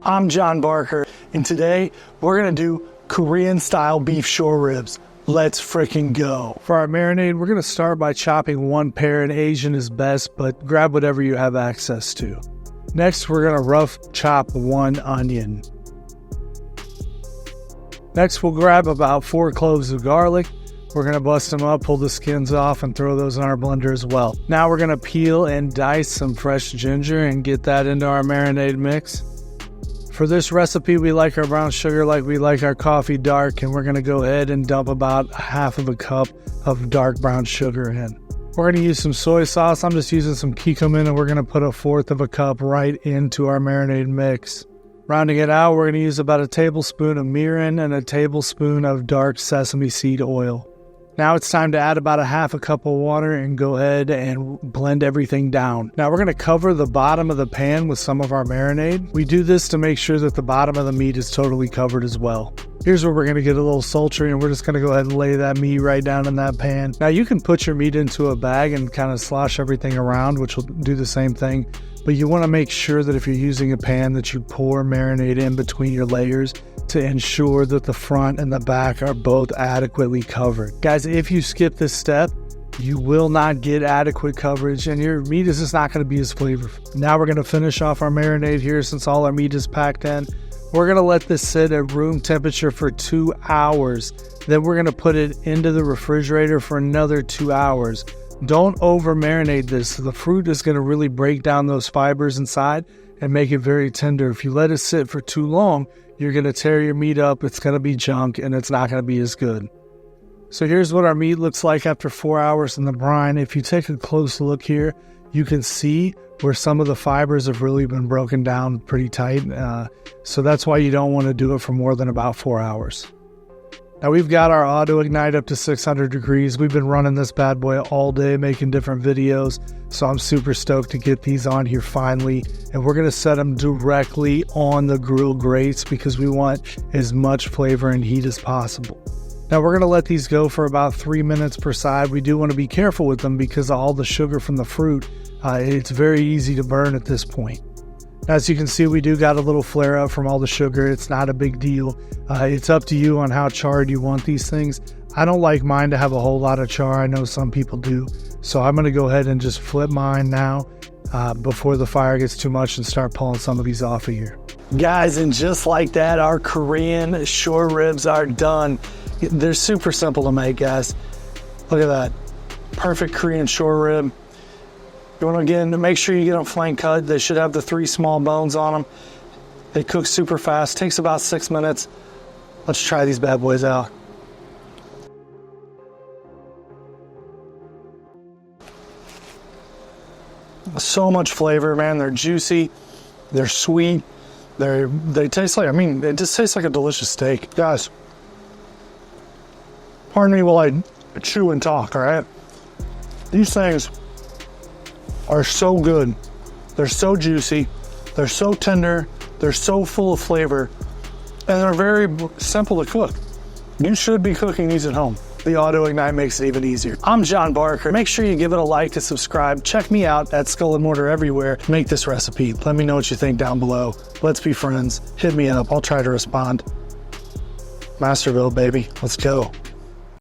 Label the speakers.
Speaker 1: I'm John Barker, and today we're gonna do Korean style beef short ribs. Let's freaking go. For our marinade, we're gonna start by chopping one pear, and Asian is best, but grab whatever you have access to. Next, we're gonna rough chop one onion. Next, we'll grab about 4 cloves of garlic. We're gonna bust them up, pull the skins off, and throw those in our blender as well. Now we're gonna peel and dice some fresh ginger and get that into our marinade mix. For this recipe, we like our brown sugar like we like our coffee dark, and we're gonna go ahead and dump about half of a cup of dark brown sugar in. We're gonna use some soy sauce. I'm just using some kikkoman, and we're gonna put 1/4 of a cup right into our marinade mix. Rounding it out, we're gonna use about a tablespoon of mirin and a tablespoon of dark sesame seed oil. Now it's time to add about 1/2 cup of water and go ahead and blend everything down. Now we're going to cover the bottom of the pan with some of our marinade. We do this to make sure that the bottom of the meat is totally covered as well. Here's where we're going to get a little sultry, and we're just going to go ahead and lay that meat right down in that pan. Now you can put your meat into a bag and kind of slosh everything around, which will do the same thing. But you want to make sure that if you're using a pan that you pour marinade in between your layers to ensure that the front and the back are both adequately covered. Guys, if you skip this step, you will not get adequate coverage and your meat is just not going to be as flavorful. Now we're going to finish off our marinade here since all our meat is packed in. We're going to let this sit at room temperature for 2 hours. Then we're going to put it into the refrigerator for another 2 hours. Don't over marinate this. The fruit is going to really break down those fibers inside and make it very tender. If you let it sit for too long, you're going to tear your meat up, it's going to be junk, and it's not going to be as good. So here's what our meat looks like after 4 hours in the brine. If you take a close look here, you can see where some of the fibers have really been broken down pretty tight. So that's why you don't want to do it for more than about 4 hours. Now we've got our auto ignite up to 600 degrees. We've been running this bad boy all day making different videos. So I'm super stoked to get these on here finally. And we're going to set them directly on the grill grates because we want as much flavor and heat as possible. Now we're going to let these go for about 3 minutes per side. We do want to be careful with them because of all the sugar from the fruit. It's very easy to burn at this point. As you can see, we do got a little flare up from all the sugar. It's not a big deal. It's up to you on how charred you want these things. I don't like mine to have a whole lot of char. I know some people do. So I'm going to go ahead and just flip mine now before the fire gets too much and start pulling some of these off of here. Guys, and just like that, our Korean short ribs are done. They're super simple to make, guys. Look at that. Perfect Korean short rib. You want to, again, make sure you get them flank cut. They should have the 3 small bones on them. They cook super fast. Takes about 6 minutes. Let's try these bad boys out. So much flavor, man. They're juicy. They're sweet. They taste like, it just tastes like a delicious steak. Guys, pardon me while I chew and talk, all right? These things are so good. They're so juicy. They're so tender. They're so full of flavor. And they're very simple to cook. You should be cooking these at home. The Auto Ignite makes it even easier. I'm John Barker. Make sure you give it a like and subscribe. Check me out at Skull and Mortar everywhere. Make this recipe. Let me know what you think down below. Let's be friends. Hit me up. I'll try to respond. Masterville, baby. Let's go.